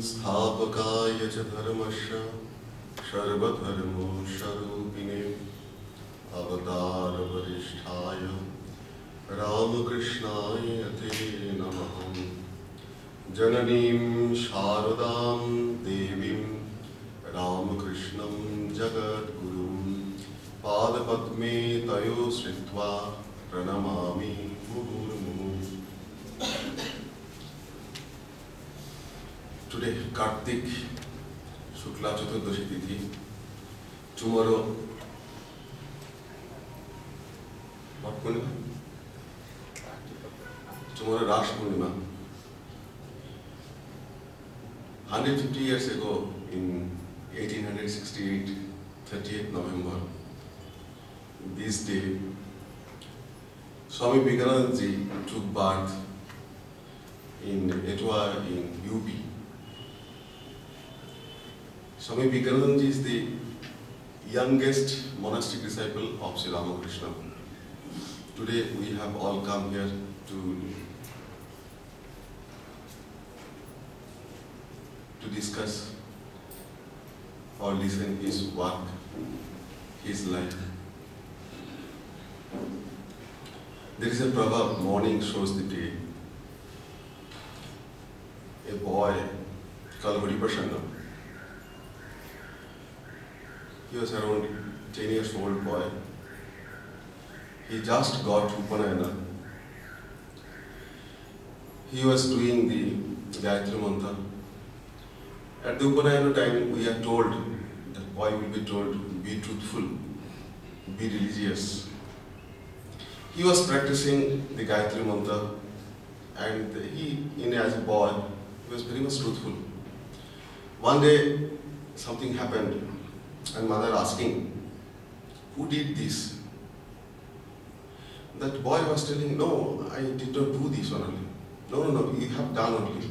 स्थापकाय च धर्मस्य सर्वधर्मो स्वरूपिणे अवतारवरिष्ठाय रामकृष्णाय ते नमः। जननीं शारदां देवीं रामकृष्णं जगद्गुरुं पादपद्मे तयो श्रित्वा प्रणमामि मुहुर्मुहुः। Today, Kartik Shukla Chaturdashi Tithi. Tomorrow, what Purnima? Tomorrow, Rash Purnima. 150 years ago, in 1868, 30th November, this day, Swami Gaurangananda took birth in Etwa in UP. Swami Gaurangananda is the youngest monastic disciple of Sri Ramakrishna. Today we have all come here to discuss or listen his work, his life. There is a proverb, morning shows the day. A boy called Haripashanna. He was around 10 years old boy. He just got Upanayana. He was doing the Gayatri Mantra. At the Upanayana time, we are told, the boy will be told, be truthful, be religious. He was practicing the Gayatri Mantra, and as a boy, he was very much truthful. One day, something happened, and mother asking, who did this? That boy was telling, no, I did not do this one only. No, you have done only.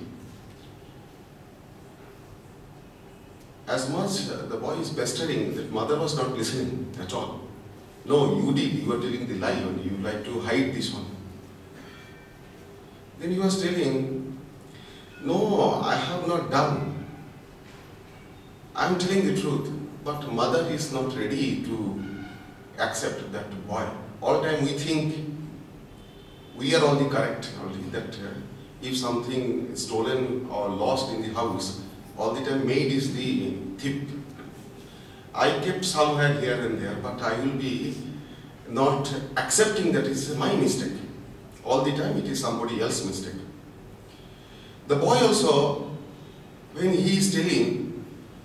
As much the boy is pestering, that mother was not listening at all. No, you did, you are telling the lie only, you like to hide this one. Then he was telling, no, I have not done. I am telling the truth, but mother is not ready to accept that boy. All the time we think we are all the correct, only that if something is stolen or lost in the house, all the time maid is the thief. I kept somewhere here and there, but I will be not accepting that it's my mistake. All the time it is somebody else's mistake. The boy also, when he is telling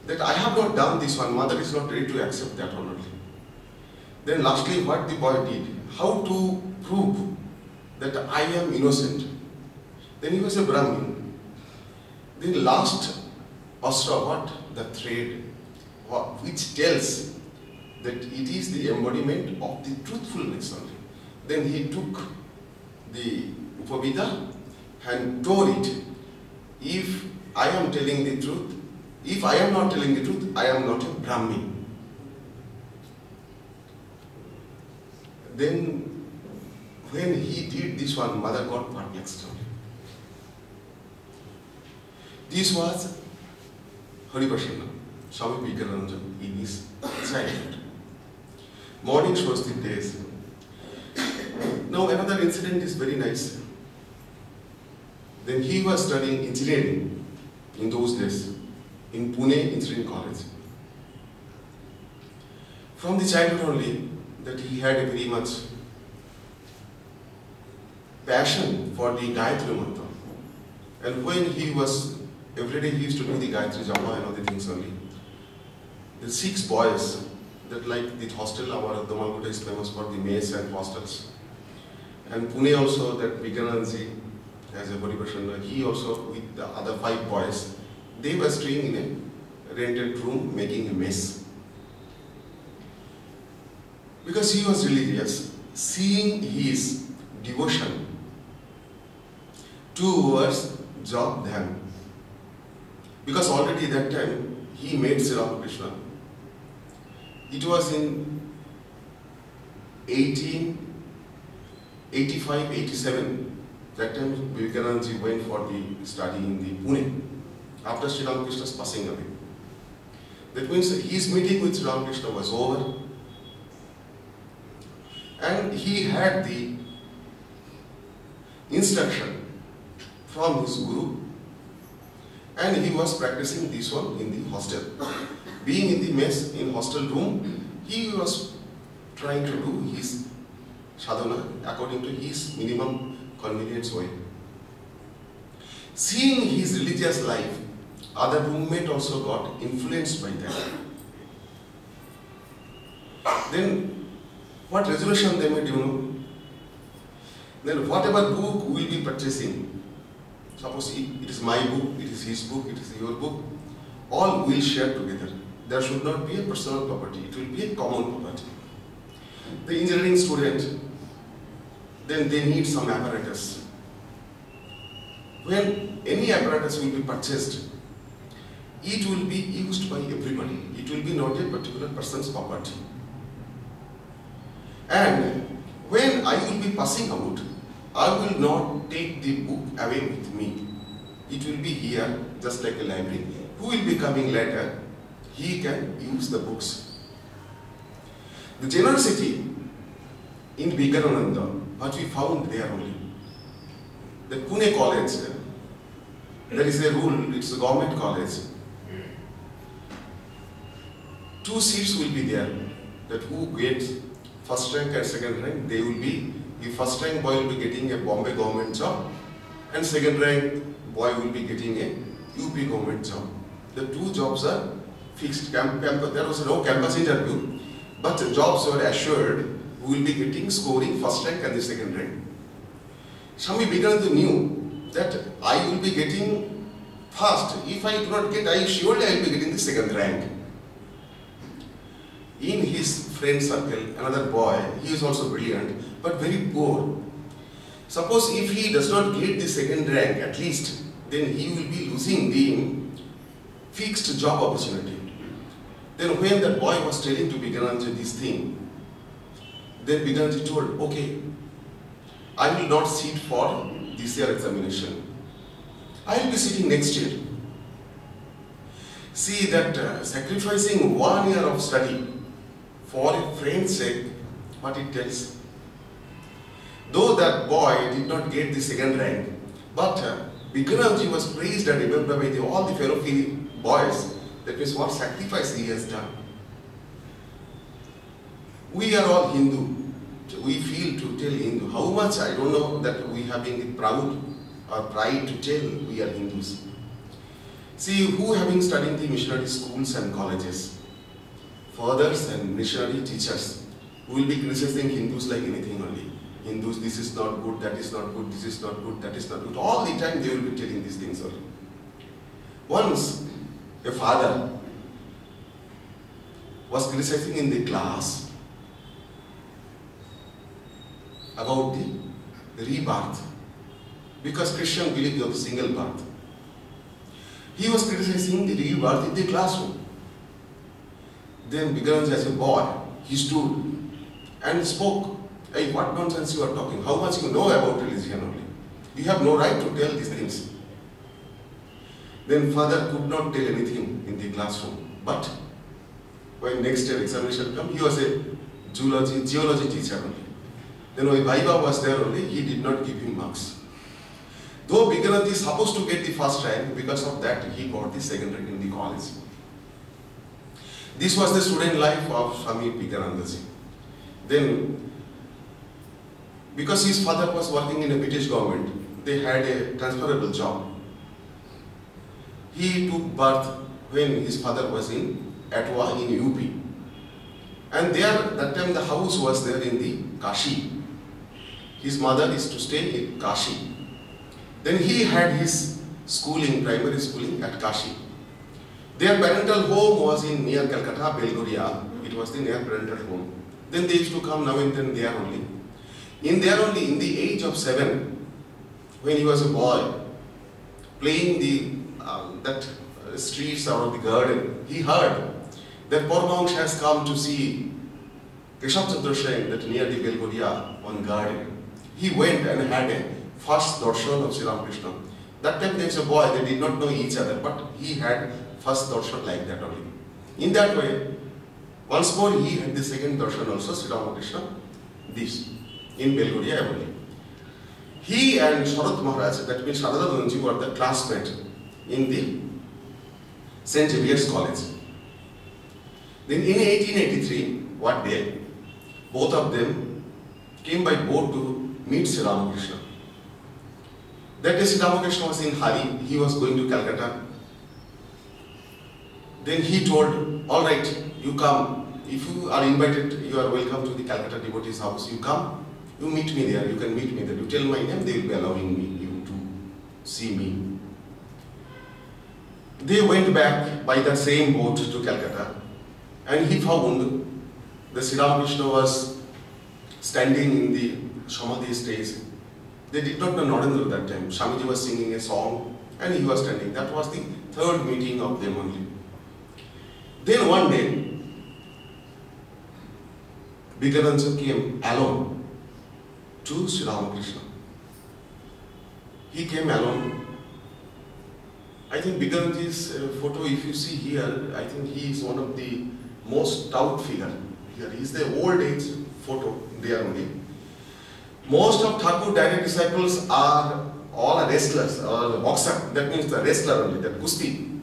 that I have not done this one, mother is not ready to accept that one only. Then lastly what the boy did, how to prove that I am innocent. Then he was a Brahmin. Then last astra, what? The thread, which tells that it is the embodiment of the truthfulness only. Then he took the Upavida and tore it. If I am telling the truth, if I am not telling the truth, I am not a Brahmin. Then when he did this one, mother got perplexed. This was Haripashanna, Swami Gaurangananda in his childhood. Morning shows the days. Now another incident is very nice. Then he was studying engineering in those days in Pune Engineering College. From the childhood only, that he had a very much passion for the Gayatri Mantra. And when he was, every day he used to do the Gayatri Japa and other things only. The 6 boys, that like the hostel, our Damalkota is famous for the mess and hostels. And Pune also, that Vijnanananda as a Haripashanna, he also with the other 5 boys, they were staying in a rented room making a mess. Because he was religious, seeing his devotion towards job dhan. Because already that time he made Sri Ramakrishna. It was in 1885-87. That time Vivekananda went for the study in the Pune. after Sri Ramakrishna's passing away. That means his meeting with Sri Ramakrishna was over, and he had the instruction from his guru, and he was practicing this one in the hostel. Being in the mess, in hostel room, he was trying to do his sadhana according to his minimum convenience way. Seeing his religious life, other roommate also got influenced by that. Then what resolution they made, you know? Then whatever book we will be purchasing, suppose it is my book, it is his book, it is your book, all we will share together. There should not be a personal property, it will be a common property. The engineering student, then they need some apparatus. When any apparatus will be purchased, it will be used by everybody. It will be not a particular person's property. And when I will be passing out, I will not take the book away with me. It will be here, just like a library. Who will be coming later, he can use the books. The generosity in Vijnanananda, what we found there only. The Pune college, there is a rule, it's a government college. 2 seats will be there, that who gets first rank and second rank, they will be, the first rank boy will be getting a Bombay government job, and second rank boy will be getting a UP government job. The 2 jobs are fixed. There was no campus interview, but the jobs were assured who will be getting scoring first rank and the second rank. Swami Gaurangananda knew that I will be getting first. If I do not get, surely I will be getting the second rank. In his friend circle, another boy, he is also brilliant, but very poor. Suppose if he does not get the second rank at least, then he will be losing the fixed job opportunity. Then when that boy was telling to Vijnanananda this thing, then Vijnanananda told, okay, I will not sit for this year examination. I will be sitting next year. See that sacrificing 1 year of study for a friend's sake, what it tells. Though that boy did not get the second rank, but Vijnanananda was praised and remembered by all the fellow boys. That means what sacrifice he has done. We are all Hindu. We feel to tell Hindu. How much I don't know that we have been proud or pride to tell we are Hindus. See, who having studied the missionary schools and colleges, fathers and missionary teachers, who will be criticizing Hindus like anything only. Hindus, this is not good, that is not good, this is not good, that is not good. All the time they will be telling these things only. Once, a father was criticizing in the class about the rebirth, because Christian believe in single birth. He was criticizing the rebirth in the classroom. Then Vijnanananda as a boy, he stood and spoke. Hey, what nonsense you are talking? How much you know about religion only? You have no right to tell these things. Then father could not tell anything in the classroom. But when next year examination come, he was a geology teacher only. Then when Viva was there only, he did not give him marks. Though Vijnanananda is supposed to get the first rank, because of that he got the second rank in the college. This was the student life of Swami Gaurangananda. Then, because his father was working in a British government, they had a transferable job. He took birth when his father was in Atwa in UP. And there, that time the house was there in the Kashi. His mother is to stay in Kashi. Then he had his schooling, primary schooling at Kashi. Their parental home was in near Calcutta, Belgoria. It was the near parental home. Then they used to come now and then there only. In there only, in the age of 7, when he was a boy, playing the streets or the garden, he heard that Paramahansa has come to see Keshav Chandra Sen, that near the Belgoria on garden. He went and had a first darshan of Sri Ramakrishna. That time there is a boy, they did not know each other, but he had first darshan like that only. In that way, once more he had the second darshan also, Sri Ramakrishna, this, in Belgaria only. He and Sharat Maharaj, that means Sharadananji, were the classmates in the St. Xavier's College. Then in 1883, what day, both of them came by boat to meet Sri Ramakrishna. That day Sri Ramakrishna was in hurry, he was going to Calcutta. Then he told, all right, you come, if you are invited, you are welcome to the Calcutta devotee's house, you come, you meet me there, you can meet me there, you tell my name, they will be allowing me, you to see me. They went back by the same boat to Calcutta, and he found the Sri Ramakrishna was standing in the Samadhi stage. They did not know Narendra that time. Swamiji was singing a song and he was standing. That was the third meeting of them only. Then one day, Vijnanananda came alone to Sri Ramakrishna. He came alone. I think Vijnananda's photo, if you see here, I think he is one of the most stout figure. Here he is the old age photo there only. Most of Thakur direct disciples are all wrestlers or boxer. That means the wrestler only, that Kusti.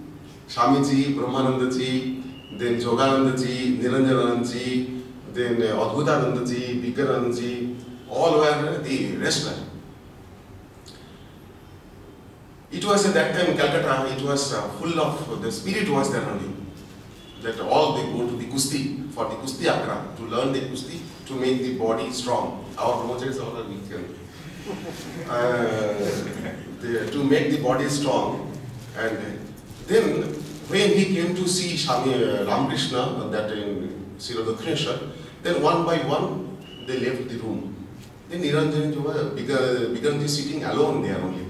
Swamiji, Brahmanandaji, then Joganandaji, Niranjanandaji, then Adhutanandaji, Vikanandaji, all were the wrestler. It was at that time Calcutta, it was full of, the spirit was there only. That all they go to the Kusti, for the Kusti Akra, to learn the Kusti, to make the body strong. Our promoters all are weak. To make the body strong. And then when he came to see Swami Ramakrishna, that in Sri Dakshineshwar, then one by one they left the room. Then Niranjan began sitting alone there only.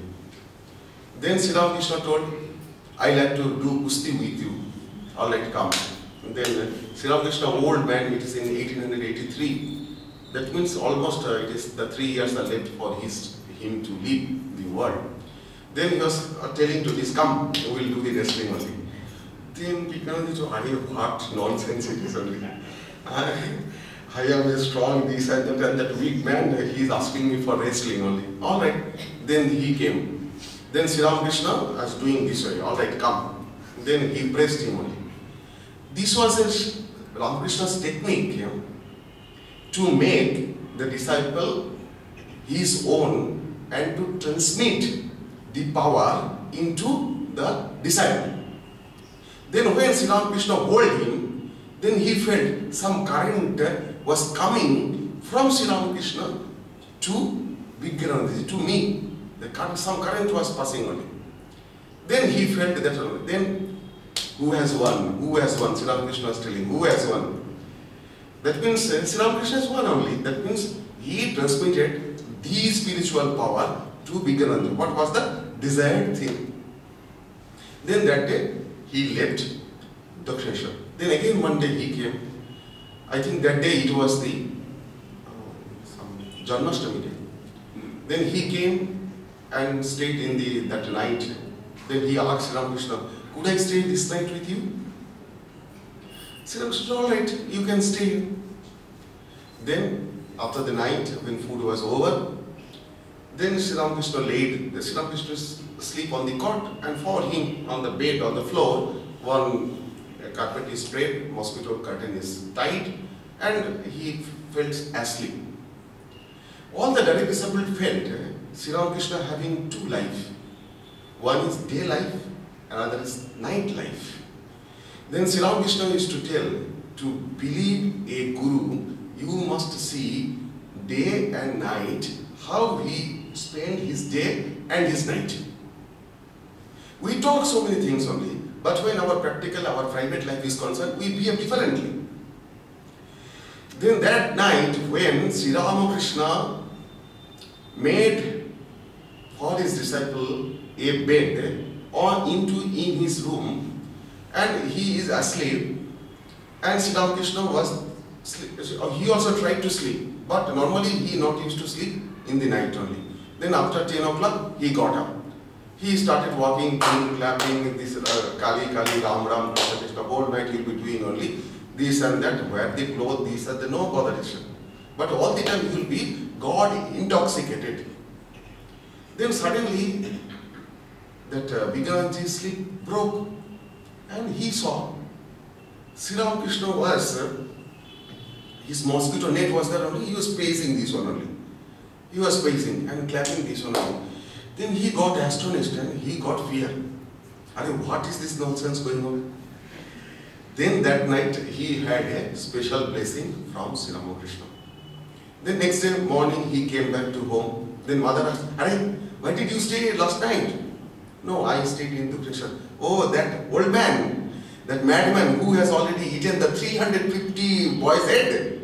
Then Sri Ramakrishna told, I like to do Kusti with you. All right, come. And then Sri Ramakrishna, old man, it is in 1883. That means almost it is the 3 years are left for him to leave the world. Then he was telling to this, come, we will do the wrestling only. Then Vikananda said, what nonsense it is only. I am a strong this and that weak man, he is asking me for wrestling only. All right, then he came. Then Sri Ramakrishna was doing this way, all right, come. Then he pressed him only. This was Ramakrishna's technique, to make the disciple his own and to transmit the power into the disciple. Then when Sri Ramakrishna hold him, then he felt some current was coming from Sri Ramakrishna to Vijnanananda, to me. Some current was passing on him. Then he felt that, then who has won? Who has won? Sri Ramakrishna was telling, who has won? That means Sri Ramakrishna is one only. That means he transmitted the spiritual power to Vijnanananda. What was the desired thing? Then that day he left Dakshineshwar. Then again one day he came. I think that day it was the Janmashtami day. Then he came and stayed in that night. Then he asked Sri Ramakrishna, could I stay this night with you? Sri Ramakrishna said, all right, you can stay. Then, after the night, when food was over, then Sri Ramakrishna laid, Sri Ramakrishna sleep on the cot, and for him, on the bed, on the floor, one carpet is spread, mosquito curtain is tied, and he felt asleep. All the direct disciples felt Sri Ramakrishna having two lives. One is day life, another is night life. Then Sri Ramakrishna used to tell, to believe a guru, you must see day and night, how he spent his day and his night. We talk so many things only, but when our practical, our private life is concerned, we behave differently. Then that night, when Sri Ramakrishna made for his disciple a bed in his room, and he is asleep, and Sri Ramakrishna was he also tried to sleep, but normally he not used to sleep in the night only. Then after 10 o'clock he got up. He started walking, clapping, this Kali, Kali, Ram, Ram, Krishna, Krishna. Whole night he will be doing only this and that, wear the clothes, this and that, no botheration. But all the time he will be God intoxicated. Then suddenly that Vijnananda's sleep broke and he saw Sri Ram Krishna was, his mosquito net was there only, he was pacing this one only. He was pacing and clapping this one only. Then he got astonished and he got fear. What is this nonsense going on? Then that night he had a special blessing from Sri Ramakrishna. Then next day morning he came back to home. Then mother asked, why did you stay last night? No, I stayed in the Krishna. Oh, that old man, that madman who has already eaten the 350 boys' head.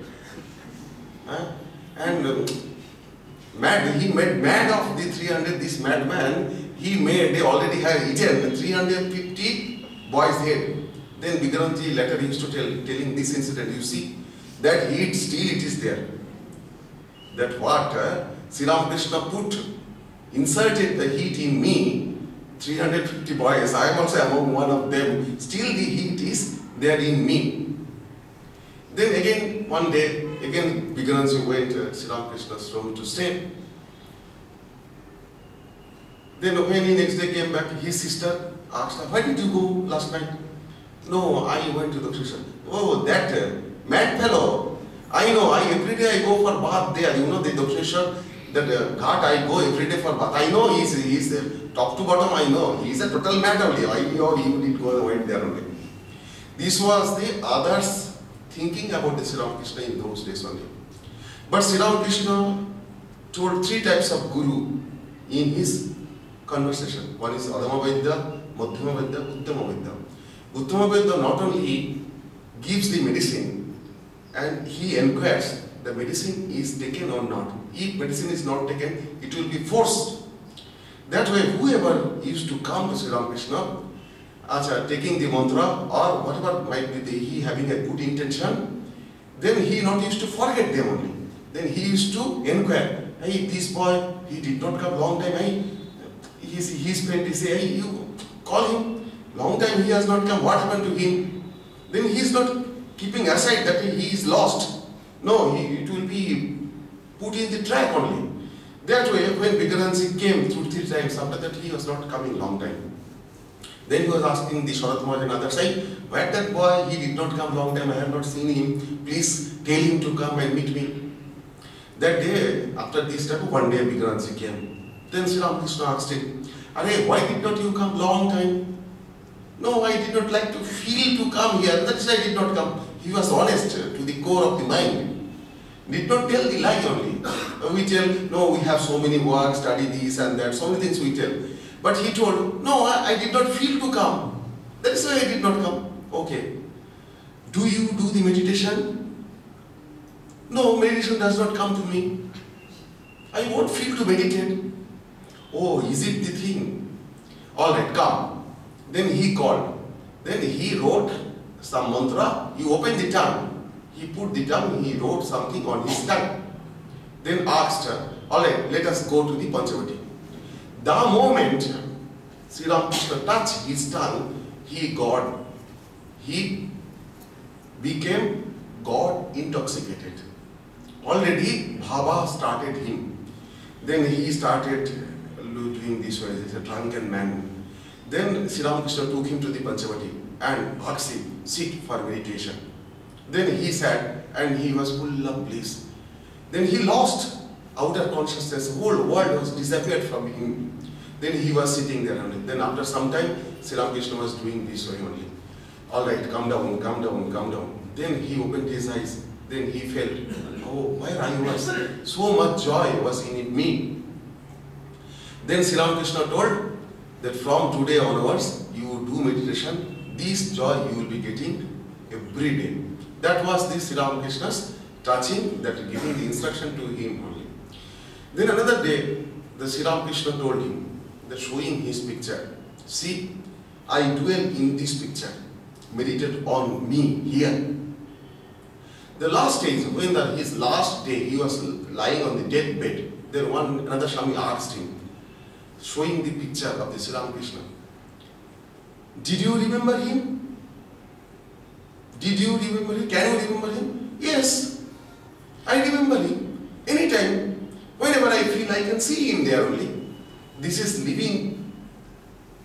He made mad of the 300, this madman, they already have eaten 350 boys' head. Then Vijnanananda later used to telling this incident, you see, that heat still it is there. That what Sri Ramakrishna inserted the heat in me, 350 boys, I am also among one of them, still the heat is there in me. Then again, one day, again Vijnanananda went to Sri Ramakrishna's room to stay. Then when he next day came back, his sister asked her, why did you go last night? No, I went to the Krishna. Oh, that mad fellow. I know, every day I go for bath there. You know, the Doksheshwar, that ghat I go every day for bath. I know he's top to bottom, I know. He's a total mad only. I know he did go and went there only. This was the others thinking about the Sri Ramakrishna in those days only. But Sri Ramakrishna told 3 types of guru in his conversation. One is Adama Vaidya, Madhyama Vaidya, Uttama Vaidya. Uttama Vaidya not only gives the medicine and he inquires the medicine is taken or not. If medicine is not taken, it will be forced. That way, whoever used to come to Sri Ramakrishna, taking the mantra or whatever might be he having a good intention, then he not used to forget them only. Then he used to inquire, hey, this boy, he did not come long time, hey, his friend, he say, hey, you call him, long time he has not come, what happened to him? Then he is not keeping aside that he is lost. No, it will be put in the track only. That way, when Vijnanananda came through 3 times, after that he was not coming long time. Then he was asking the Sharat Maharaj and others, say, where that boy, he did not come long time, I have not seen him, please tell him to come and meet me. That day, after this time, one day Vijnanananda came. Then Sri Ramakrishna asked him, why did not you come long time? No, I did not like to feel to come here, that is why I did not come. He was honest to the core of the mind. Did not tell the lie only. We tell, no, we have so many work, study this and that, so many things we tell. But he told, no, I did not feel to come. That is why I did not come. Okay. Do you do the meditation? No, meditation does not come to me. I won't feel to meditate. Oh, is it the thing? Alright, come. Then he called. Then he wrote some mantra. He opened the tongue. He put the tongue, he wrote something on his tongue. Then asked her, alright, let us go to the Panchavati. The moment Sri Ramakrishna touched his tongue, he became God intoxicated. Already Bhava started him. Then he started doing this way, he's a drunken man. Then Sri Ramakrishna took him to the Panchavati and asked him, sit for meditation. Then he sat and he was full of bliss. Then he lost outer consciousness, the whole world was disappeared from him. Then he was sitting there only. Then after some time, Sri Ramakrishna was doing this way only. Alright, come down, come down, come down. Then he opened his eyes. Then he felt, oh, where I was, so much joy was in me. Then Sri Ramakrishna told that from today onwards, you do meditation, this joy you will be getting every day. That was the Sri Ramakrishna's touching, that giving the instruction to him only. Then another day, the Sri Ramakrishna told him, that showing his picture, see, I dwell in this picture, meditate on me here. The last stage, when his last day, he was lying on the deathbed, then another Swami asked him, showing the picture of the Sri Ramakrishna. Did you remember him? Did you remember him? Can you remember him? Yes, I remember him. Anytime, whenever I feel, I can see him there only. This is living,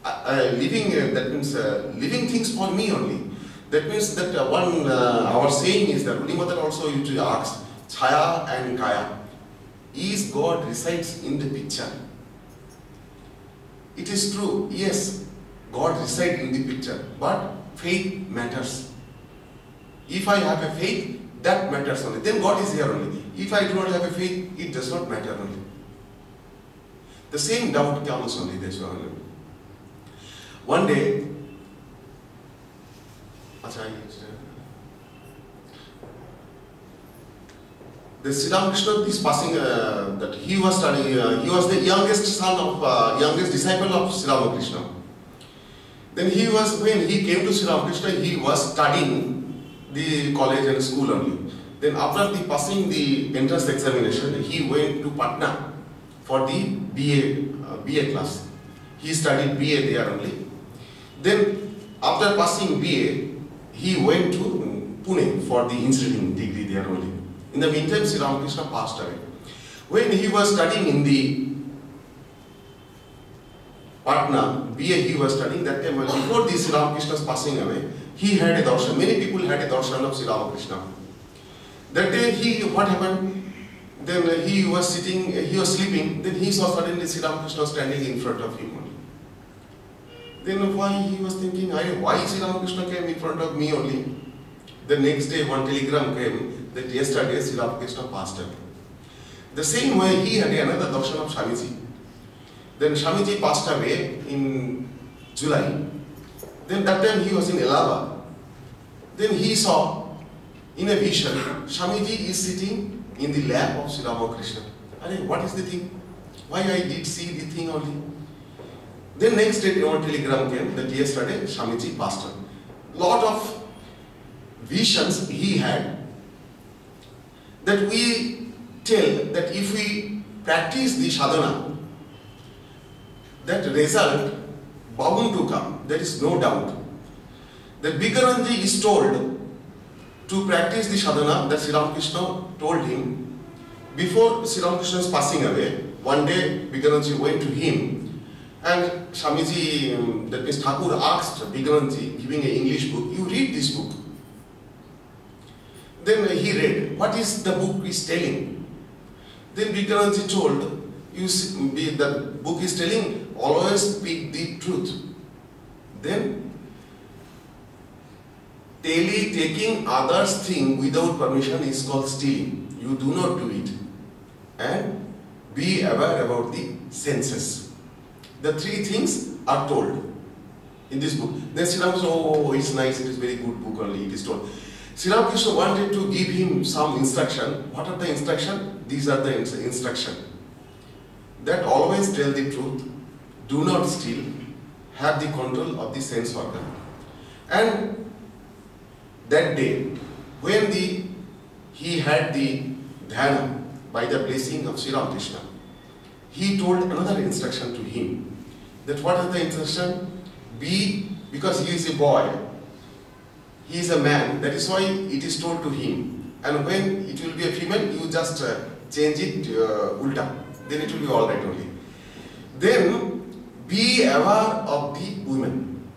that means living things for me only. That means that our saying is that Holy Mother also usually asks, Chaya and Kaya. Is God resides in the picture? It is true, yes, God resides in the picture, but faith matters. If I have a faith, that matters only. Then God is here only. If I do not have a faith, it does not matter only. The same doubt comes only. One day, the Sri Ramakrishna is passing, that he was studying, he was the youngest son of, youngest disciple of Sri Ramakrishna. Then when he came to Sri Ramakrishna, he was studying the college and school only. Then after passing the entrance examination, he went to Patna for the BA class. He studied BA there only. Then after passing BA, he went to Pune for the engineering degree there only. In the meantime, Sri Ramakrishna passed away. When he was studying in the Patna, BA he was studying, that time before the Sri Ramakrishna's passing away, he had a darshan. Many people had a darshan of Sri Ramakrishna. That day, what happened? Then he was sitting, he was sleeping, then he saw suddenly Sri Ramakrishna standing in front of him. Then why he was thinking, why Sri Ramakrishna came in front of me only? The next day, one telegram came that yesterday Sri Ramakrishna passed away. The same way, he had another darshan of Swamiji. Then Swamiji passed away in July. Then that time he was in Allahabad. Then he saw in a vision, Swamiji is sitting in the lap of Sri Ramakrishna. What is the thing? Why I did see the thing only? Then next day one telegram came that yesterday Swamiji passed away. Lot of visions he had, that we tell that if we practice the sadhana, that result bound to come, there is no doubt. That Vijnanananda is told to practice the sadhana that Sri Ramakrishna told him. Before Sri Ramakrishna's passing away, one day Vijnanananda went to him and Swamiji, that means Thakur, asked Vijnanananda, giving an English book, you read this book. Then he read, what is the book is telling? Then Vijnanananda told, the book is telling, always speak the truth. Then, taking others' thing without permission is called stealing. You do not do it. And be aware about the senses. The three things are told in this book. Then Sri Ramakrishna, oh, it's nice, it is very good book only, it is told. Sri Ramakrishna wanted to give him some instruction. What are the instruction? These are the instruction. That always tell the truth, do not steal, have the control of the sense organ. And that day, when he had the dhyana by the blessing of Sri Ramakrishna, he told another instruction to him. That what is the instruction? Because he is a boy, he is a man, that is why it is told to him. And when it will be a female, you just change it ulta. Then it will be all right only. Then be aware of the woman.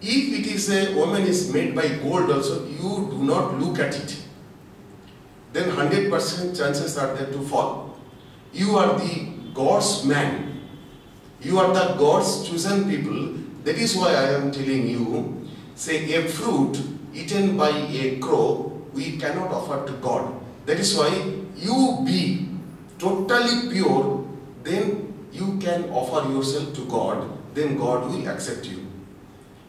If it is a woman is made by gold also, you do not look at it. Then 100% chances are there to fall. You are the God's man. You are the God's chosen people. That is why I am telling you, say a fruit eaten by a crow, we cannot offer to God. That is why you be totally pure, then you can offer yourself to God, then God will accept you.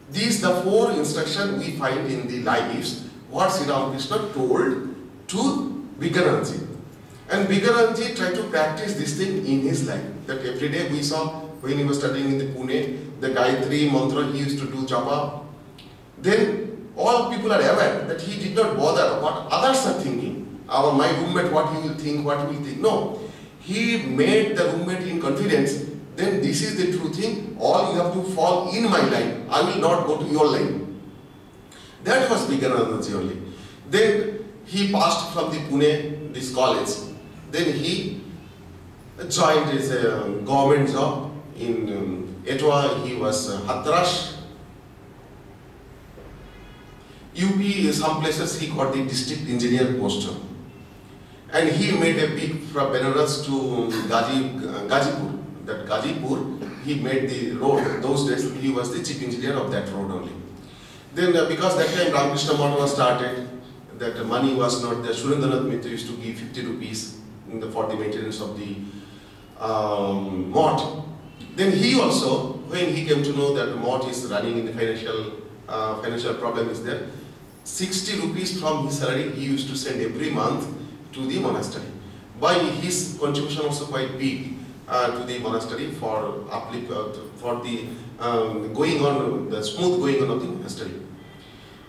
These the four instructions we find in the lives, what Sri Ramakrishna told to Vijnanananda. And Vijnananda tried to practice this thing in his life. That every day we saw, when he was studying in the Pune, the Gayatri mantra he used to do japa. Then all people are aware that he did not bother what others are thinking. My roommate, what he will think, what he will think. No. He made the roommate in confidence then this is the true thing. All you have to fall in my line. I will not go to your line. That was Vijnanananda only. Then he passed from the Pune, this college. Then he joined his government job in Etwa. He was Hathras. UP, some places he got the district engineer post. And he made a peak from Benares to Gazipur. That Gazipur, he made the road. Those days he was the chief engineer of that road only. Then because that time Ramakrishna Math was started, that money was not there. Surendranath Mitra used to give 50 rupees for the maintenance of the mott. Then he also, when he came to know that the mott is running in the financial problem is there, 60 rupees from his salary he used to send every month to the monastery. By his contribution also quite big to the monastery for the going on, the smooth going on of the monastery.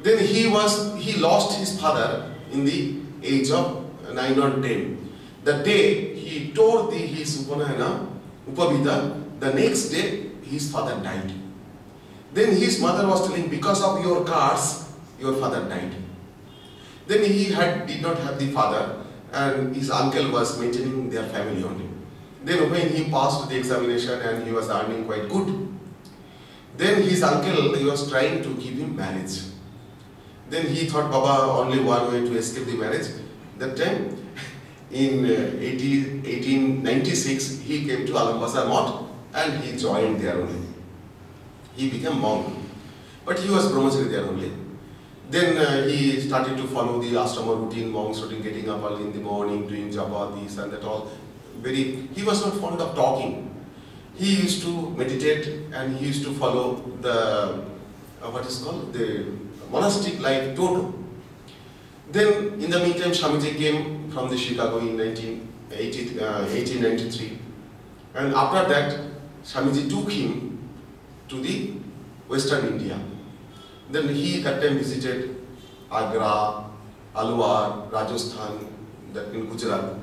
Then he lost his father in the age of 9 or 10. The day he tore his Upavita, the next day his father died. Then his mother was telling, because of your cars, your father died. Then he did not have the father, and his uncle was maintaining their family only. Then when he passed the examination and he was earning quite good, then his uncle, he was trying to give him marriage. Then he thought, Baba, only one way to escape the marriage. That time, in 1896, he came to Alambasa Mott and he joined there only. He became monk, but he was brahmachari there only. Then he started to follow the ashrama routine, monk's routine, getting up early in the morning, doing japa, this and that all. He was not fond of talking. He used to meditate and he used to follow the, the monastic life total. Then in the meantime, Swamiji came from the Chicago in 1893. And after that, Swamiji took him to the Western India. Then he that time visited Agra, Alwar, Rajasthan, that in Gujarat.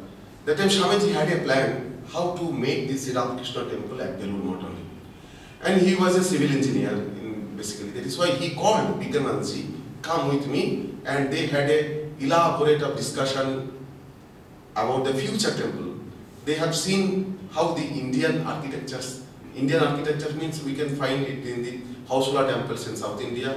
That time Swamiji had a plan how to make the Sri Ramakrishna temple at Belur Math only. And he was a civil engineer basically. That is why he called Vijnanananda, come with me, and they had a elaborate discussion about the future temple. They have seen how the Indian architecture means we can find it in the Hausula temples in South India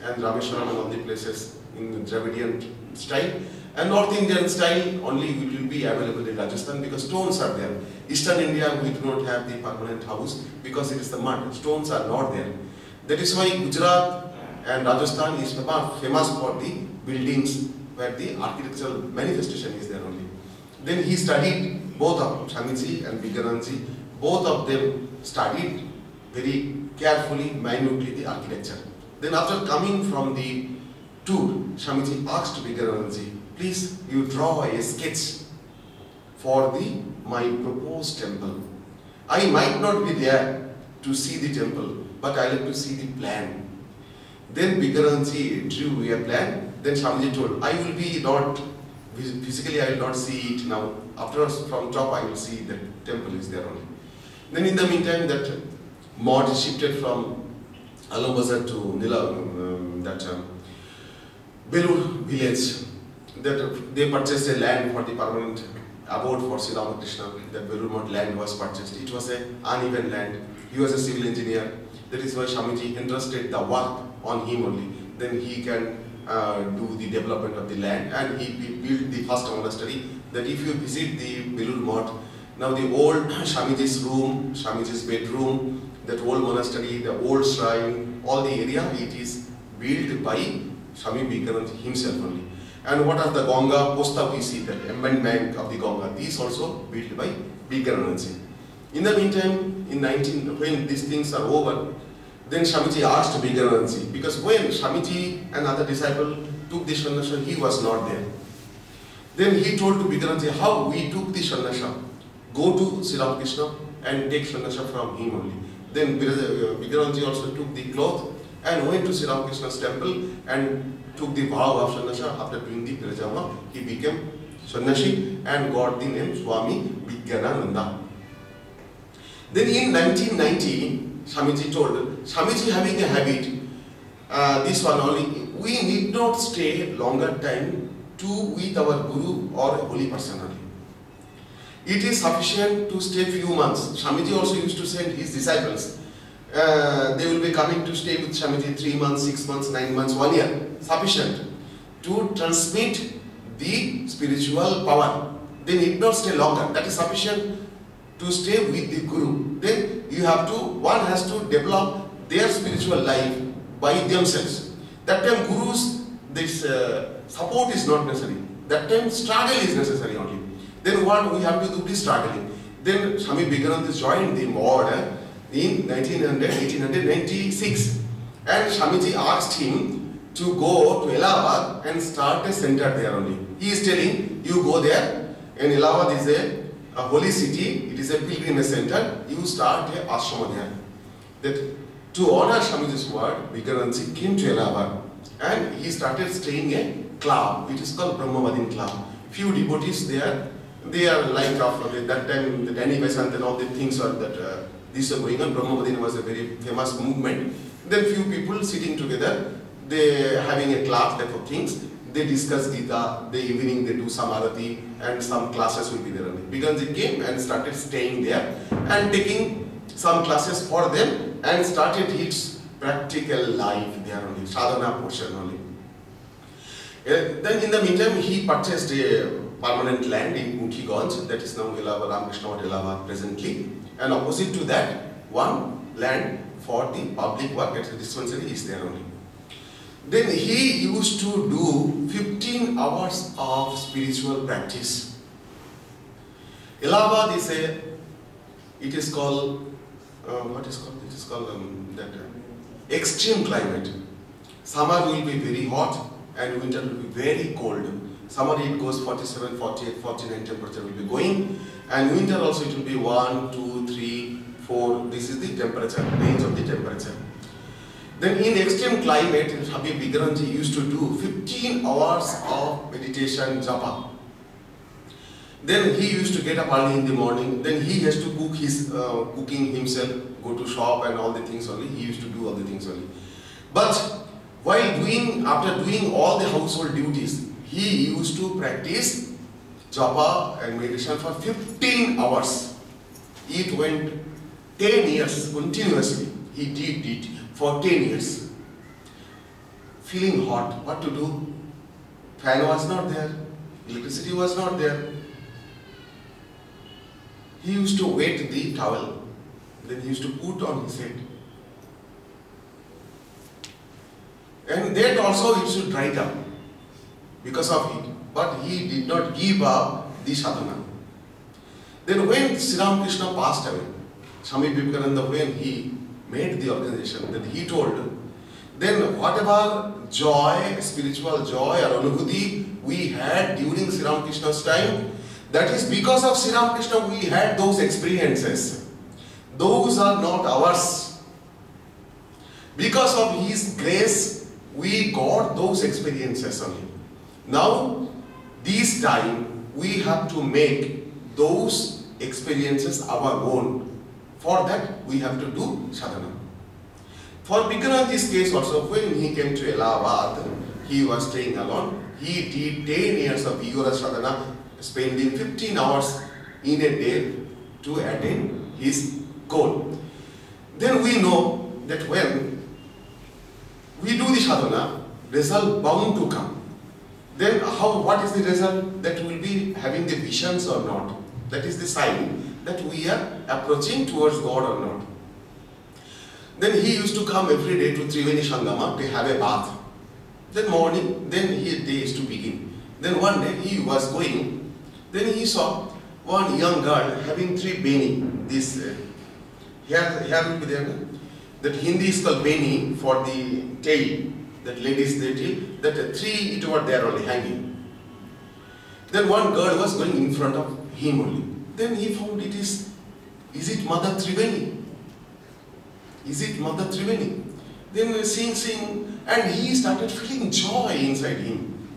and Rameshwaram and all the places in Dravidian style. And North Indian style only will be available in Rajasthan because stones are there. Eastern India we do not have the permanent house because it is the mud. Stones are not there. That is why Gujarat and Rajasthan is famous for the buildings where the architectural manifestation is there only. Then he studied both of Swamiji and Vijnanananda. Both of them studied very carefully, minutely the architecture. Then after coming from the tour, Swamiji asked Vijnanananda, please you draw a sketch for my proposed temple. I might not be there to see the temple, but I like to see the plan. Then Vijnananda drew a plan. Then Swamiji told, I will be not, physically I will not see it now. Afterwards from top I will see the temple is there only. Then in the meantime that mod shifted from Alambazar to Belur village. That they purchased a land for the permanent abode for Sri Ramakrishna. That Belur Math land was purchased. It was an uneven land. He was a civil engineer. That is why Swamiji entrusted the work on him only. Then he can do the development of the land, and he built the first monastery. That if you visit the Belur Math, now the old Swamiji's room, Swamiji's bedroom, that old monastery, the old shrine, all the area, it is built by Swami Vivekananda himself only. And what are the Ganga Posta we see, that embankment of the Ganga, these also built by Vivekananda. In the meantime, when these things are over, then Swamiji asked Vivekananda, because when Swamiji and other disciples took the sannyasa, he was not there. Then he told to Vivekananda how we took the sannyasa. Go to Sri Ramakrishna and take sannyasa from him only. Then Vivekananda also took the cloth and went to Sri Ramakrishna's temple and took the vow of sannyasa. After doing the Pirajama, he became sannyasi and got the name Swami Gaurangananda. Then in 1990, Swamiji told, Swamiji having a habit, this one only, we need not stay longer time with our Guru or a holy person only. It is sufficient to stay few months. Swamiji also used to send his disciples. They will be coming to stay with Swamiji 3 months, 6 months, 9 months, 1 year. Sufficient to transmit the spiritual power. They need not stay longer. That is sufficient to stay with the Guru. Then you have to, one has to develop their spiritual life by themselves. That time Guru's this support is not necessary. That time struggle is necessary only. Then what we have to do is struggling. Then Swami Gaurangananda joined the order in 1896. And Swamiji asked him to go to Allahabad and start a center there only. He is telling, you go there, and Allahabad is a holy city, it is a pilgrimage center, you start a ashrama there. That to honor Swamiji's word, Gaurangananda came to Allahabad and he started staying a club, which is called Brahmavadin Club. Few devotees there, they are like of that time, the Danny Besant and all the things are that these are going on. Brahmavadin was a very famous movement. Then few people sitting together, they having a class type of things. They discuss Gita, the evening they do some arati and some classes will be there only. Because they came and started staying there and taking some classes for them and started its practical life there only, sadhana portion only. Then in the meantime he purchased a permanent land in Muthi-Ganj, that is now Allahabad, Ramakrishna Math Allahabad presently. And opposite to that, one land for the public work at the dispensary is there only. Then he used to do 15 hours of spiritual practice. Allahabad is it is called, what is called? It is called extreme climate. Summer will be very hot and winter will be very cold. Summer it goes 47, 48, 49 temperature will be going, and winter also it will be 1, 2, 3, 4. This is the temperature, range of the temperature. Then in extreme climate, Habib Gaurangananda used to do 15 hours of meditation japa. Then he used to get up early in the morning. Then he has to cook his cooking himself, go to shop and all the things only. He used to do all the things only. But while after doing all the household duties, he used to practice japa and meditation for 15 hours. It went 10 years continuously. He did it for 10 years. Feeling hot, what to do? Fan was not there, electricity was not there. He used to wet the towel, then he used to put on his head. And that also he used to dry it up because of it. But he did not give up the sadhana. Then when Sri Ramakrishna passed away, Swami Vivekananda, when he made the organization, then he told, then whatever joy, spiritual joy or anubhuti we had during Sri Ramakrishna's time, that is because of Sri Ramakrishna we had those experiences. Those are not ours. Because of his grace, we got those experiences only. Now, this time, we have to make those experiences our own. For that, we have to do sadhana. For Gaurangananda's case also, when he came to Allahabad, he was staying alone. He did 10 years of vigorous sadhana, spending 15 hours in a day to attain his goal. Then we know that when we do the sadhana, result bound to come. Then what is the result? That will be having the visions or not. That is the sign that we are approaching towards God or not. Then he used to come every day to Triveni Sangama to have a bath. Then morning, then his day is to begin. Then one day he was going, then he saw one young girl having 3 beni. This here will be there. That Hindi is called beni for the tail. That ladies they tail. That 3 it were there only hanging. Then one girl was going in front of him only. Then he found is it Mother Triveni? Is it Mother Triveni? Then seeing, and he started feeling joy inside him.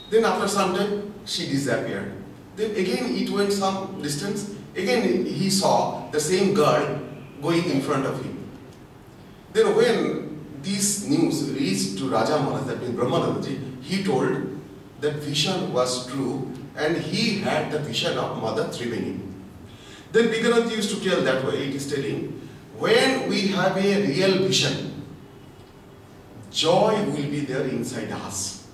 Then after some time, she disappeared. Then again it went some distance. Again he saw the same girl going in front of him. Then when this news reached to Raja Maharaj, that means Brahmanandaji, he told that vision was true and he had the vision of Mother Triveni. Then Vijnanananda used to tell that way, it is telling, when we have a real vision, joy will be there inside us.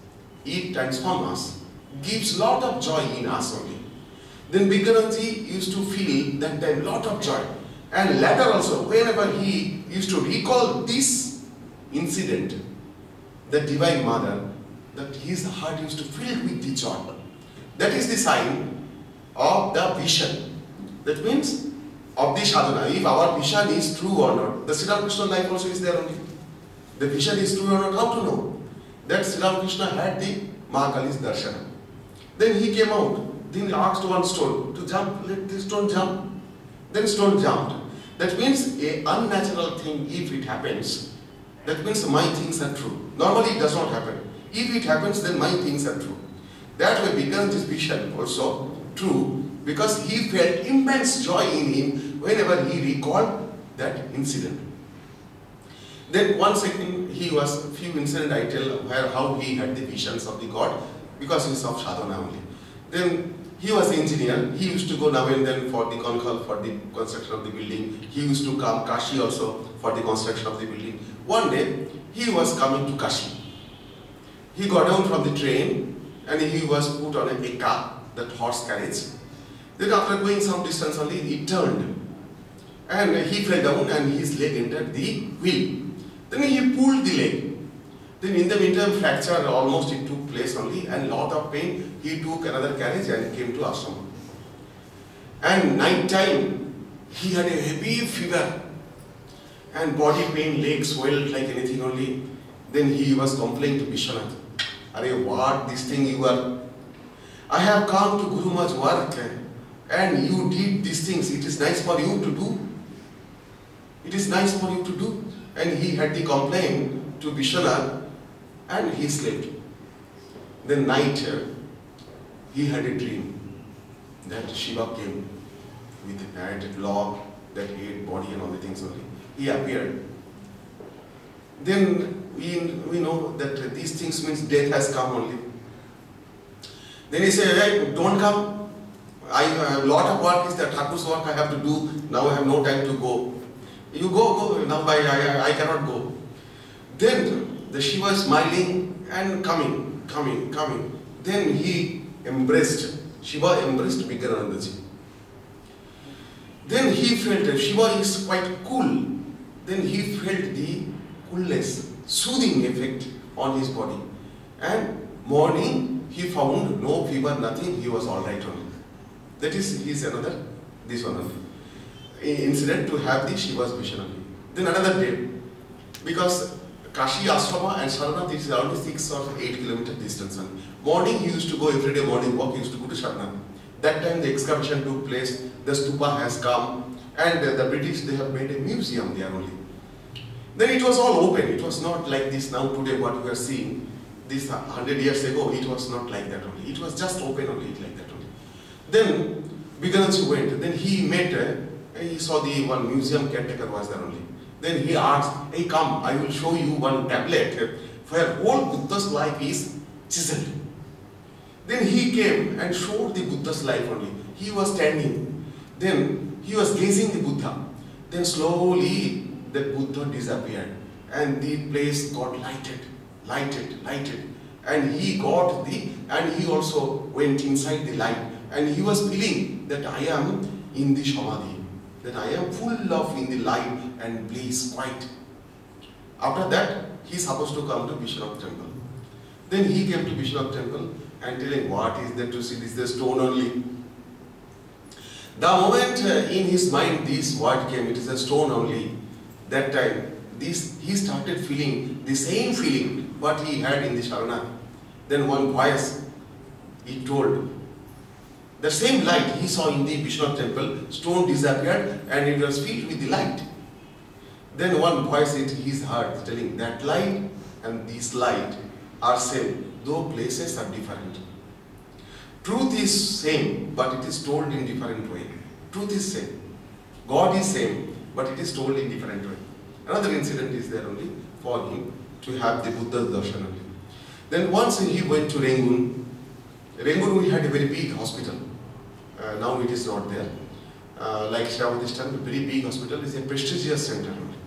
It transforms us, gives lot of joy in us only. Then Vijnanananda used to feel that time lot of joy. And later also, whenever he used to recall this incident, the Divine Mother, that his heart used to fill with the joy. That is the sign of the vision. That means of the sadhana. If our vision is true or not, the Sri Ramakrishna life also is there only. The vision is true or not, how to know? That Sri Ramakrishna had the Mahakali's darshana. Then he came out. Then he asked one stone to jump. Let this stone jump. Then stone jumped. That means an unnatural thing, if it happens, that means my things are true. Normally it does not happen. If it happens, then my things are true. That way becomes this vision also true, because he felt immense joy in him whenever he recalled that incident. Then one second, he was few incidents I tell where how he had the visions of the God, because he is of sadhana only. Then he was the engineer. He used to go now and then for the Konkhal, for the construction of the building. He used to come Kashi also for the construction of the building. One day, he was coming to Kashi. He got down from the train and he was put on a eka, that horse carriage. Then after going some distance only, he turned. And he fell down and his leg entered the wheel. Then he pulled the leg. Then in the meantime, fracture almost it took place only, and lot of pain. He took another carriage and came to ashram. And night time, he had a heavy fever and body pain, legs swelled like anything only. Then he was complaining to Vishwanath, "Arey, what this thing you are? I have come to Guru Maharaj's work and you did these things. It is nice for you to do. It is nice for you to do." And he had the complaint to Vishwanath and he slept. Then night, he had a dream that Shiva came with a log, that head, body and all the things only. He appeared. Then we know that these things means death has come only. Then he said, "Hey, don't come. I have a lot of work is there, Thakur's work I have to do. Now I have no time to go. You go. Now I cannot go." Then the Shiva is smiling and coming. Then he embraced, Shiva embraced Vijnanandaji. Then he felt that Shiva is quite cool. Then he felt the coolness, soothing effect on his body. And morning he found no fever, nothing, he was alright only. That is his another, this one only. Incident to have the Shiva's vision only. Then another day, because Kashi Ashrama and Sarnath is around 6 or 8 kilometer distance. Morning he used to go, every day morning walk, he used to go to Sarnath. That time the excavation took place, the stupa has come, and the British, they have made a museum there only. Then it was all open, it was not like this now today what we are seeing. This 100 years ago, it was not like that only. It was just open only, like that only. Then Vijnanandaji went, then he met, he saw the one museum caretaker was there only. Then he asked, "Hey, come, I will show you one tablet where whole Buddha's life is chiseled." Then he came and showed the Buddha's life only. He was standing. Then he was gazing the Buddha. Then slowly the Buddha disappeared and the place got lighted. And he got and he also went inside the light. And he was feeling that I am in the Samadhi. That I am full of in the light and bliss, quiet. After that, he is supposed to come to Vishwanath temple. Then he came to Vishwanath temple and telling, "What is there to see? This is the stone only." The moment in his mind this word came, it is a stone only. That time, he started feeling the same feeling what he had in the Sharana. Then one voice, he told, the same light he saw in the Vishwanath temple, stone disappeared and it was filled with the light. Then one voice in his heart telling, that light and this light are same, though places are different. Truth is same, but it is told in different way. Truth is same. God is same, but it is told in different way. Another incident is there only for him to have the Buddha's darshan only. Then once he went to Rangoon. Rangoon we had a very big hospital. Now it is not there. Like Shravadishtan, a very big hospital is a prestigious center only.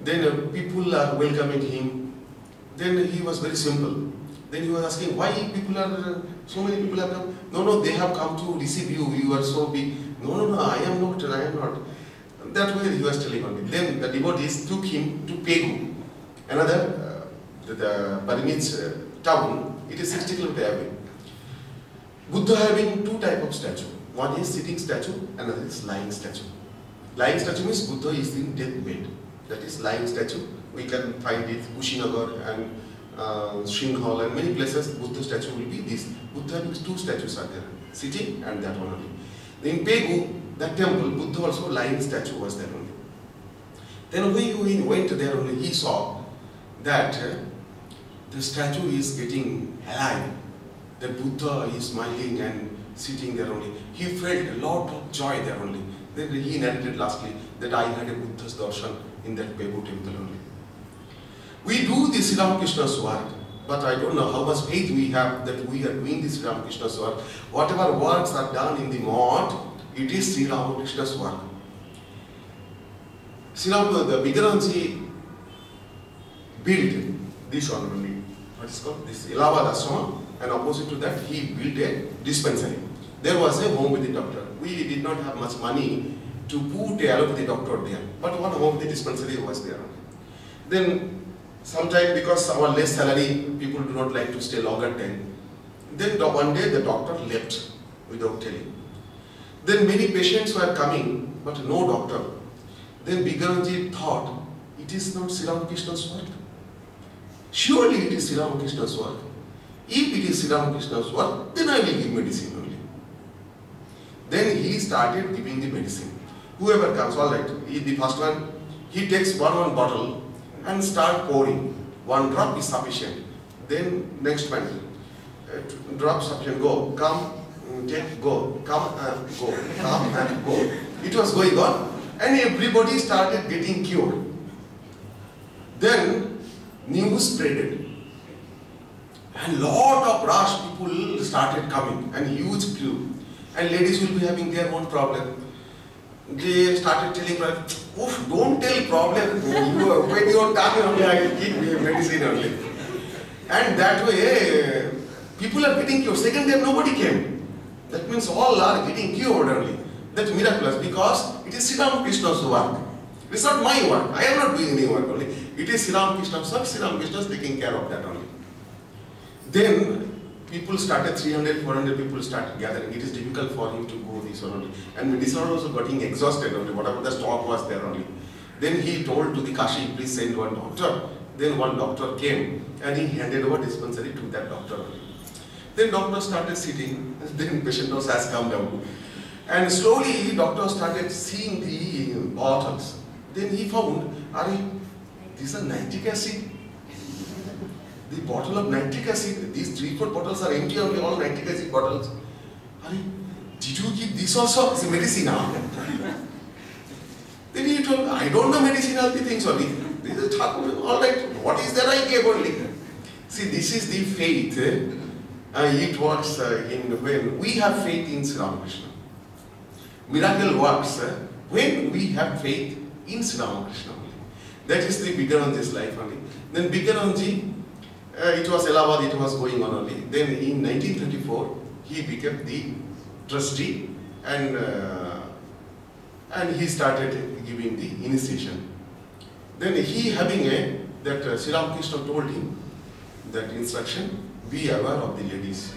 Then people are welcoming him. Then he was very simple. Then he was asking, why people are, so many people have come? No, they have come to receive you. You are so big. No, I am not. That way he was telling only. Then the devotees took him to Pegu, another the Parinich town. It is 60 km away. Buddha having two types of statue. One is sitting statue, another is lying statue. Lying statue means Buddha is in deathbed. That is lying statue. We can find it Kushinagar and Sringhal and many places. Buddha statue will be this. Buddha having two statues are there, sitting and that one only. In Pegu, that temple, Buddha also lying statue was there only. Then when he went there only, he saw that the statue is getting alive. The Buddha is smiling and sitting there only. He felt a lot of joy there only. Then he narrated lastly that I had a Buddha's darshan in that Pegu temple only. We do the Sri Ramakrishna's work, but I don't know how much faith we have that we are doing this Sri Ramakrishna's work. Whatever works are done in the mode, it is Sri Ramakrishna's work. The Vijnanananda built this one only. What is called? This Allahabad Ashrama, and opposite to that he built a dispensary. There was a homeopathy doctor. We did not have much money to put a allopathy doctor there, but one homeopathy dispensary was there. Then sometimes because our less salary, people do not like to stay longer time. Then one day the doctor left without telling. Then many patients were coming, but no doctor. Then Vijnanananda thought, it is not Sri Ramakrishna's work. Surely it is Sri Ramakrishna's work. If it is Sri Ramakrishna's work, then I will give medicine only. Then he started giving the medicine. Whoever comes, all right, the first one, he takes one bottle and start pouring. One drop is sufficient. Then next one, drop sufficient, go, come, take, go, come and go, come and go. It was going on and everybody started getting cured. Then news spreaded. And lot of rush people started coming and huge queue. And ladies will be having their own problem. They started telling her, oof, don't tell problem. When you are done only, I will give medicine only. And that way, people are getting cured. Second day, nobody came. That means all are getting cured only. That's miraculous because it is Sri Ramakrishna's work. It is not my work. I am not doing any work only. It is Sri Ramakrishna's work. Sri Ramakrishna is taking care of that only. Then people started, 300, 400 people started gathering. It is difficult for him to go this one only. And medicine also getting exhausted only, whatever the stock was there only. Then he told to the Kashi, please send one doctor. Then one doctor came and he handed over dispensary to that doctor only. Then doctor started sitting, then patient has come down. And slowly doctor started seeing the bottles. Then he found, these are nitric acid. The bottle of nitric acid, these 3-4 bottles are empty only, all nitric acid bottles. Did you give this also? It's a medicine. Then he told, I don't know medicinal things only. This is alright, what is there I gave only. See, this is the faith. It works when we have faith in Sri Ramakrishna. Miracle works when we have faith in Sri Ramakrishna only. That is the Vijnananda's life only. Then Vijnananda, it was Allahabad, it was going on only. Then in 1934, he became the trustee and he started giving the initiation. Then he having that Sri Ramakrishna told him that instruction, be aware of the ladies.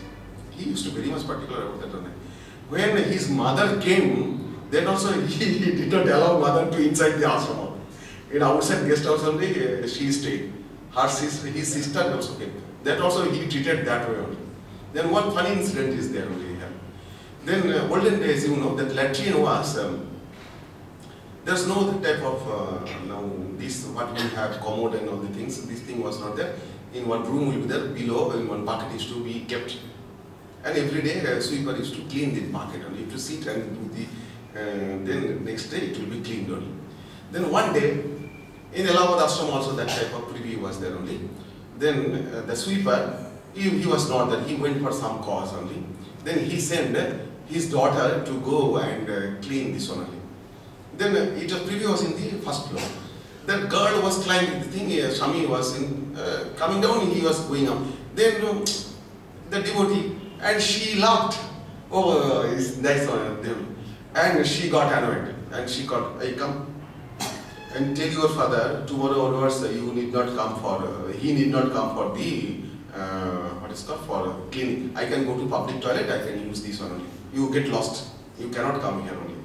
He used to be very much particular about that only. When his mother came, then also he did not allow mother to inside the ashrama. In outside guest house only, she stayed. His sister also came. That also he treated that way only. Then one funny incident is there only. Then olden days, you know, that latrine was, there's no type of, now this, what we have, commode and all the things, this thing was not there. In one room will be there, below, in one bucket is to be kept. And every day a sweeper used to clean the bucket and you to sit and do then next day it will be cleaned only. Then one day, in Allahabad ashram also that type of privy was there only. Then the sweeper, he was not there, he went for some cause only. Then he sent his daughter to go and clean this one only. Then it was privy was in the first floor. That girl was climbing the thing, Swami was coming down, he was going up. Then the devotee, and she laughed. Oh, it's nice on them. And she got annoyed. And she got, I come and tell your father, tomorrow onwards you need not come for, he need not come for the, what is called, for cleaning. I can go to public toilet, I can use this one only. You get lost. You cannot come here only.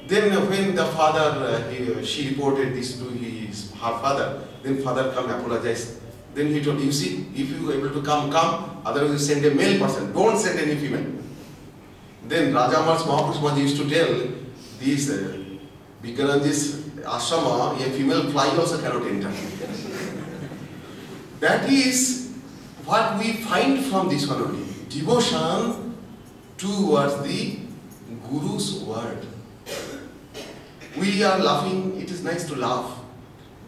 Then when the father, she reported this to her father, then father come apologize. Then he told, you see, if you are able to come, come, otherwise you send a male person, don't send any female. Then Rajamar's Mahapurush used to tell these Vijnananda's ashrama, a female fly also cannot enter. That is what we find from this one only. Devotion towards the Guru's word. We are laughing, it is nice to laugh,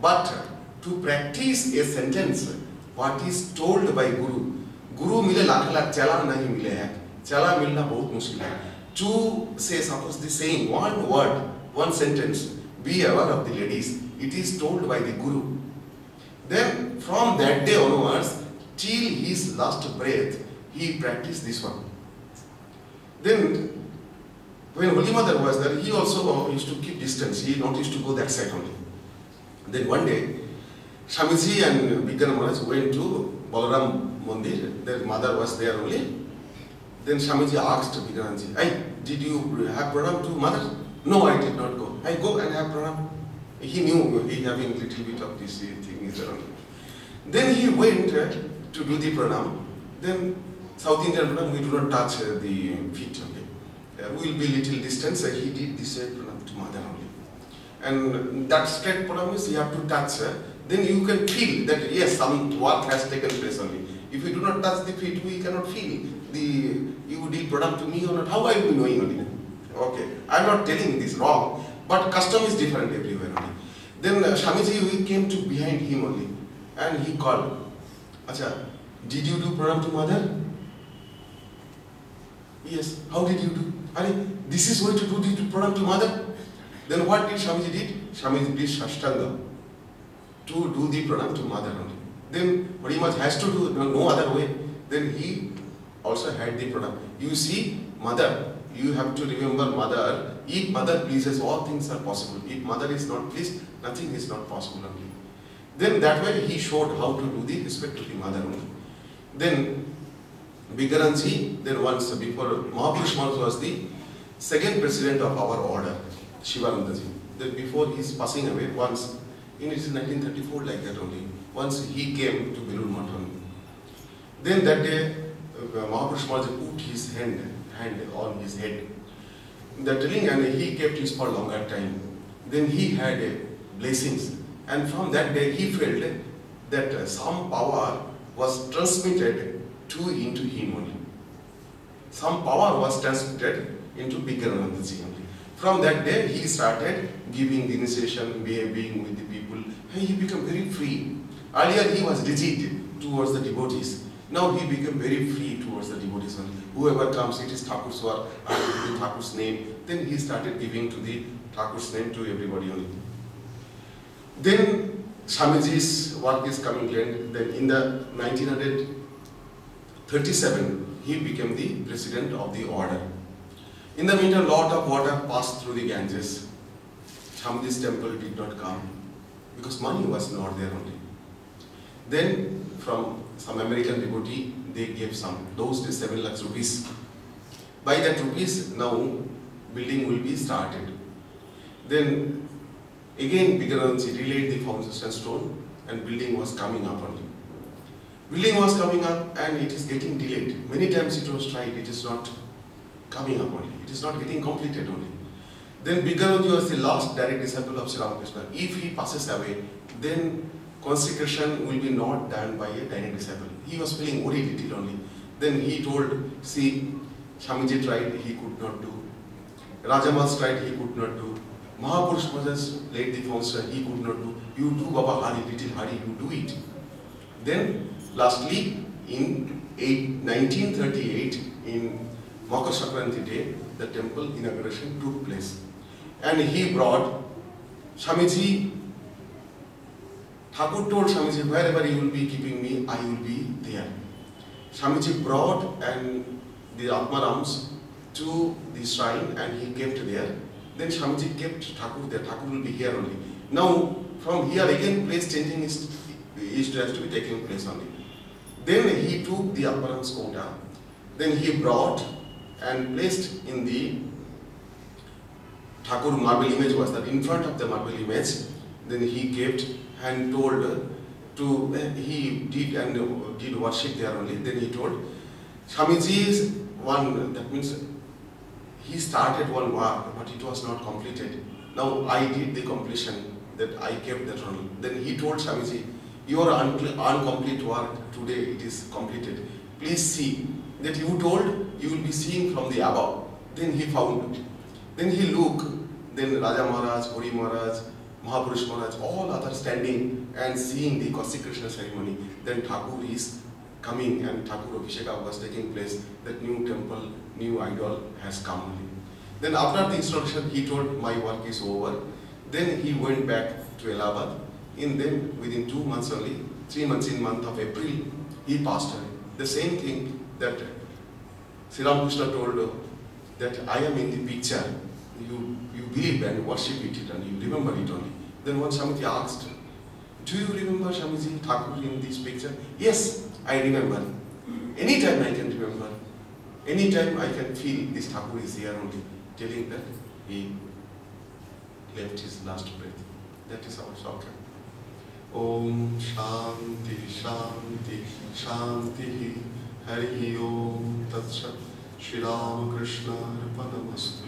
but to practice a sentence, what is told by Guru, Guru mile lakh lakh, chala nahi mile hai, chala milna bahut mushkil hai. To say, suppose the saying, one word, one sentence, be aware of the ladies, it is told by the Guru. Then from that day onwards, till his last breath, he practiced this one. Then when Holy Mother was there, he also used to keep distance. He not used to go that side only. Then one day, Swamiji and Vijnanananda Maharaj went to Balaram Mandir. Their mother was there only. Then Swamiji asked Vijnanananda, hey, did you have pranam to mother? No, I did not go. I go and have pranam. He knew he having little bit of this thing is around. Then he went to do the pranam. Then South Indian pranam, we do not touch the feet only. We will be little distance. He did this pranam to mother only. And that straight pranam is you have to touch. Then you can feel that yes, some work has taken place only. If you do not touch the feet, we cannot feel you did pranam to me or not. How are you knowing only? Okay, I am not telling this wrong, but custom is different everywhere only. Then Swamiji, we came to behind him only, and he called, Acha, did you do pranam to mother? Yes. How did you do? This is way to do the pranam to mother. Then what did Swamiji did? Swamiji did Shashtanga to do the pranam to mother only. Then Holy Maharaj has to do no other way. Then he also had the pranam. You see, mother, you have to remember mother. If mother pleases, all things are possible. If mother is not pleased, nothing is not possible only. Then that way he showed how to do the respect to the mother only. Then Vijnanandaji, then once before Mahapurush Maharaj was the second president of our order, Shivanandaji. Then before his passing away, once in 1934 like that only, once he came to Belur Math only. Then that day Mahapurush Maharaj put his hand on his head. The telling, and he kept his for longer time. Then he had blessings, and from that day he felt that some power was transmitted into him only. Some power was transmitted into Vijnanandaji only. From that day he started giving the initiation, being with the people, and he became very free. Earlier he was rigid towards the devotees. Now he became very free towards the devotees only. Whoever comes, it is Thakur's work, and the Thakur's name. Then he started giving to the Thakur's name to everybody only. Then Swamiji's work is coming to end. Then in the 1937, he became the president of the order. In the meantime, lot of water passed through the Ganges. Swamiji's temple did not come because money was not there only. Then from some American devotee, they gave some, those days 7 lakhs rupees. By that rupees, now building will be started. Then again Vijnanandaji relayed the foundation stone and building was coming up only. Building was coming up and it is getting delayed. Many times it was tried, it is not coming up only. It is not getting completed only. Then Vijnanandaji was the last direct disciple of Sri Ramakrishna. If he passes away, then consecration will be not done by a direct disciple. He was feeling worried little only. Then he told, see, Swamiji tried, he could not do. Rajamas tried, he could not do. Mahapurush Maharaj laid the foundation, he could not do. You do Baba Hari, little Hari, you do it. Then lastly, in 1938, in Makar Sankranti day, the temple inauguration took place. And he brought Swamiji. Thakur told Swamiji, wherever you will be keeping me, I will be there. Swamiji brought and the Atmarams to the shrine and he kept there. Then Swamiji kept Thakur there. Thakur will be here only. Now, from here again, place changing is has to be taking place only. Then he took the Atmaram's quota. Then he brought and placed in the Thakur marble image was that in front of the marble image. Then he kept and told to, he did worship there only. Then he told, Swamiji is one, that means he started one work, but it was not completed. Now I did the completion, that I kept that only. Then he told Swamiji, your incomplete work today it is completed. Please see that you told you will be seeing from the above. Then he found it. Then he looked. Then Raja Maharaj, Hori Maharaj, Mahapurush Maharaj, all others standing and seeing the consecration ceremony. Then Thakur is coming and Thakur Abhisheka was taking place. That new temple, new idol has come. Then after the installation, he told my work is over. Then he went back to Allahabad. Then within 2 months only, 3 months in month of April, he passed away. The same thing that Sri Ramakrishna told that I am in the picture. You believe and worship it and you remember it only. Then one Swamiji asked, do you remember Swamiji Thakur in this picture? Yes, I remember. Anytime I can remember. Anytime I can feel this Thakur is here only. Telling that he left his last breath. That is our software. Om Shanti Shanti Shanti Hari Om Tat Sat Shri Ramakrishna Arpanamastu.